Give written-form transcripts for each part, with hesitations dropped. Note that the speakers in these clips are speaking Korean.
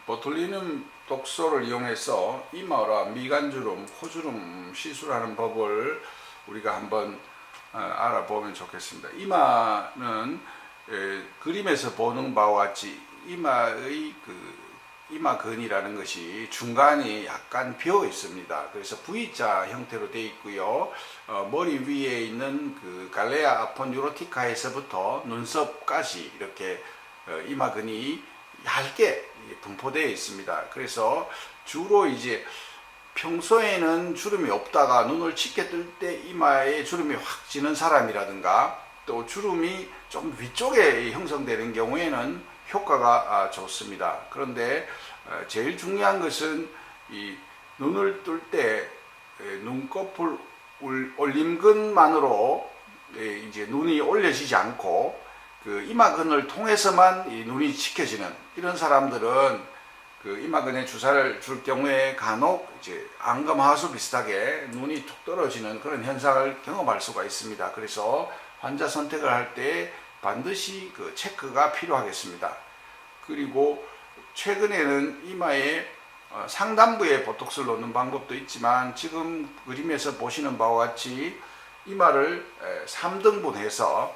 보툴리눔 독소를 이용해서 이마와 미간주름, 코주름 시술하는 법을 우리가 한번 알아보면 좋겠습니다. 이마는 그림에서 보는 바와 같이 이마의 이마근이라는 것이 중간이 약간 비어 있습니다. 그래서 V자 형태로 되어 있고요. 머리 위에 있는 그 갈레아 아포뉴로티카에서부터 눈썹까지 이렇게 이마근이 얇게 분포되어 있습니다. 그래서 주로 이제 평소에는 주름이 없다가 눈을 짙게 뜰 때 이마에 주름이 확 지는 사람이라든가 또 주름이 좀 위쪽에 형성되는 경우에는 효과가 좋습니다. 그런데 제일 중요한 것은 이 눈을 뜰 때 눈꺼풀 올림근만으로 이제 눈이 올려지지 않고 그 이마근을 통해서만 이 눈이 지켜지는 이런 사람들은 그 이마근에 주사를 줄 경우에 간혹 이제 안검하수 비슷하게 눈이 툭 떨어지는 그런 현상을 경험할 수가 있습니다. 그래서 환자 선택을 할 때 반드시 그 체크가 필요하겠습니다. 그리고 최근에는 이마에 상단부에 보톡스를 놓는 방법도 있지만 지금 그림에서 보시는 바와 같이 이마를 3등분해서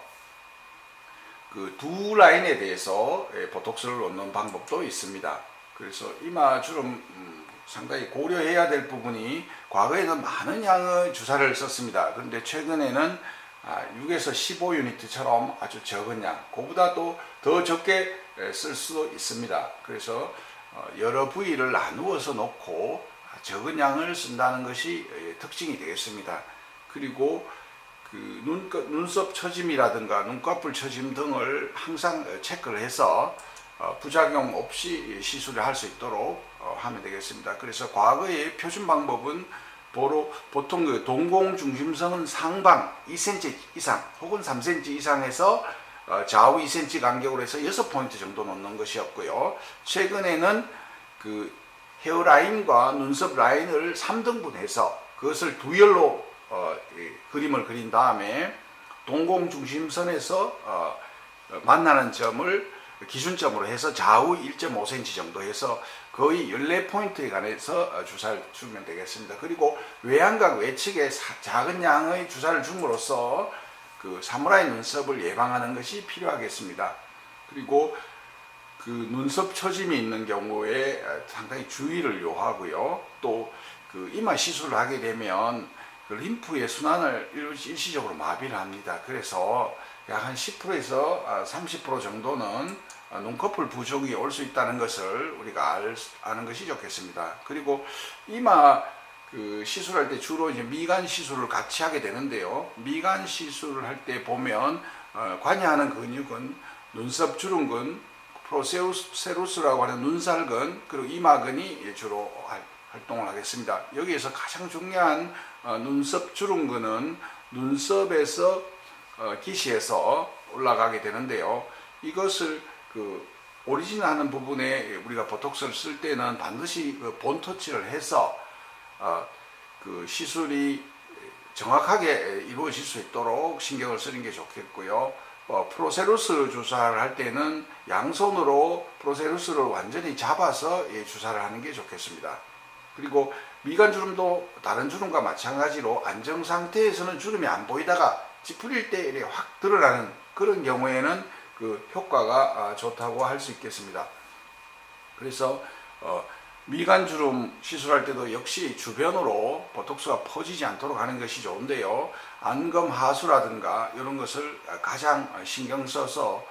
그 두 라인에 대해서 보톡스를 놓는 방법도 있습니다. 그래서 이마 주름 상당히 고려해야 될 부분이 과거에는 많은 양의 주사를 썼습니다. 그런데 최근에는 6에서 15유니트처럼 아주 적은 양, 그보다도 더 적게 쓸 수도 있습니다. 그래서 여러 부위를 나누어서 놓고 적은 양을 쓴다는 것이 특징이 되겠습니다. 그리고 그 눈썹 처짐이라든가 눈꺼풀 처짐 등을 항상 체크를 해서 부작용 없이 시술을 할 수 있도록 하면 되겠습니다. 그래서 과거의 표준 방법은 보통 그 동공 중심선은 상방 2cm 이상 혹은 3cm 이상에서 좌우 2cm 간격으로 해서 6포인트 정도 놓는 것이었고요. 최근에는 그 헤어라인과 눈썹 라인을 3등분해서 그것을 두열로 그림을 그린 다음에 동공 중심선에서 만나는 점을 기준점으로 해서 좌우 1.5cm 정도 해서 거의 14포인트에 관해서 주사를 주면 되겠습니다. 그리고 외양각 외측에 작은 양의 주사를 줌으로써 그 사무라이 눈썹을 예방하는 것이 필요하겠습니다. 그리고 그 눈썹 처짐이 있는 경우에 상당히 주의를 요하고요. 또 그 이마 시술을 하게 되면 그 림프의 순환을 일시적으로 마비를 합니다. 그래서 약 한 10%에서 30% 정도는 눈꺼풀 부종이 올 수 있다는 것을 우리가 아는 것이 좋겠습니다. 그리고 이마 그 시술할 때 주로 이제 미간 시술을 같이 하게 되는데요. 미간 시술을 할 때 보면 관여하는 근육은 눈썹 주름근, 프로세루스라고 하는 눈살근, 그리고 이마근이 주로 활동을 하겠습니다. 여기에서 가장 중요한 눈썹 주름근은 눈썹에서 기시에서 올라가게 되는데요. 이것을 그 오리진하는 부분에 우리가 보톡스를 쓸 때는 반드시 그 본터치를 해서 그 시술이 정확하게 이루어질 수 있도록 신경을 쓰는 게 좋겠고요. 프로세루스 주사를 할 때는 양손으로 프로세루스를 완전히 잡아서 주사를 하는 게 좋겠습니다. 그리고 미간 주름도 다른 주름과 마찬가지로 안정 상태에서는 주름이 안 보이다가 찌푸릴 때 이렇게 확 드러나는 그런 경우에는 그 효과가 좋다고 할 수 있겠습니다. 그래서 미간 주름 시술할 때도 역시 주변으로 보톡스가 퍼지지 않도록 하는 것이 좋은데요. 안검 하수라든가 이런 것을 가장 신경 써서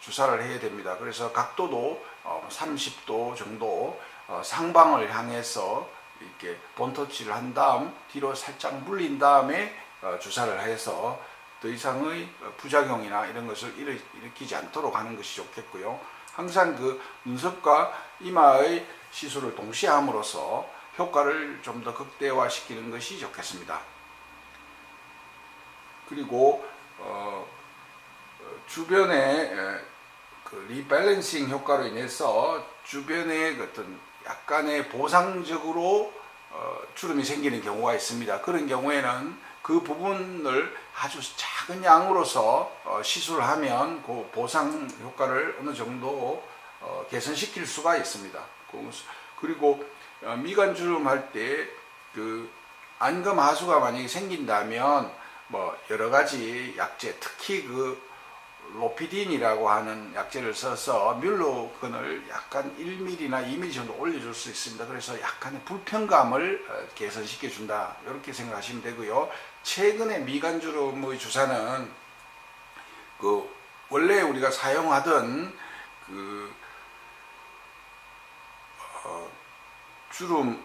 주사를 해야 됩니다. 그래서 각도도 30도 정도 상방을 향해서 이렇게 본터치를 한 다음 뒤로 살짝 물린 다음에 주사를 해서 더 이상의 부작용이나 이런 것을 일으키지 않도록 하는 것이 좋겠고요. 항상 그 눈썹과 이마의 시술을 동시에 함으로써 효과를 좀 더 극대화시키는 것이 좋겠습니다. 그리고 주변에 그 리밸런싱 효과로 인해서 주변에 어떤 약간의 보상적으로 주름이 생기는 경우가 있습니다. 그런 경우에는 그 부분을 아주 작은 양으로서 시술을 하면 그 보상 효과를 어느 정도 개선시킬 수가 있습니다. 그리고 미간주름 할 때 그 안검 하수가 만약에 생긴다면 뭐 여러 가지 약재, 특히 그 로피딘이라고 하는 약재를 써서 뮬러근을 약간 1mm나 2mm 정도 올려줄 수 있습니다. 그래서 약간의 불편감을 개선시켜 준다, 이렇게 생각하시면 되고요. 최근에 미간주름의 주사는 그 원래 우리가 사용하던 그 주름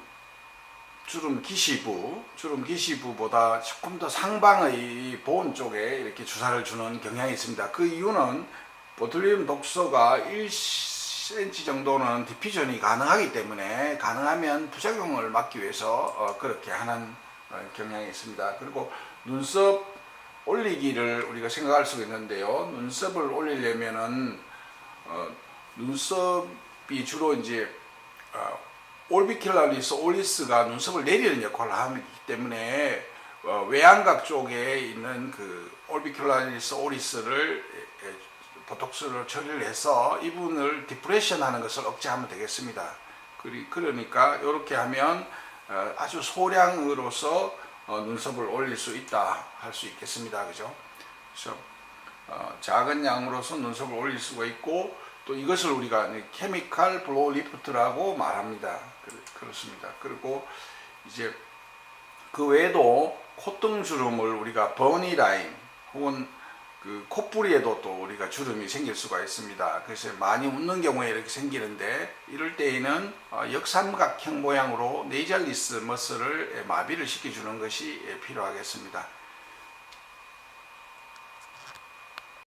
기시부보다 조금 더 상방의 보온 쪽에 이렇게 주사를 주는 경향이 있습니다. 그 이유는 보툴리눔 독소가 1cm 정도는 디퓨전이 가능하기 때문에, 가능하면 부작용을 막기 위해서 그렇게 하는 경향이 있습니다. 그리고 눈썹 올리기를 우리가 생각할 수가 있는데요. 눈썹을 올리려면은 눈썹이 주로 이제 올비큘라리스 오리스가 눈썹을 내리는 역할을 하기 때문에 외양각 쪽에 있는 그 올비큘라리스 오리스를 보톡스를 처리를 해서 이 부분을 디프레션 하는 것을 억제하면 되겠습니다. 그러니까 이렇게 하면 아주 소량으로서 눈썹을 올릴 수 있다 할 수 있겠습니다. 그죠? 그래서 작은 양으로서 눈썹을 올릴 수가 있고, 또 이것을 우리가 케미칼 블로우 리프트라고 말합니다. 그렇습니다. 그리고 이제 그 외에도 콧등 주름을 우리가 버니 라인 혹은 그 콧부리에도 또 우리가 주름이 생길 수가 있습니다. 그래서 많이 웃는 경우에 이렇게 생기는데, 이럴 때에는 역삼각형 모양으로 네이잘리스 머슬을 마비를 시켜주는 것이 필요하겠습니다.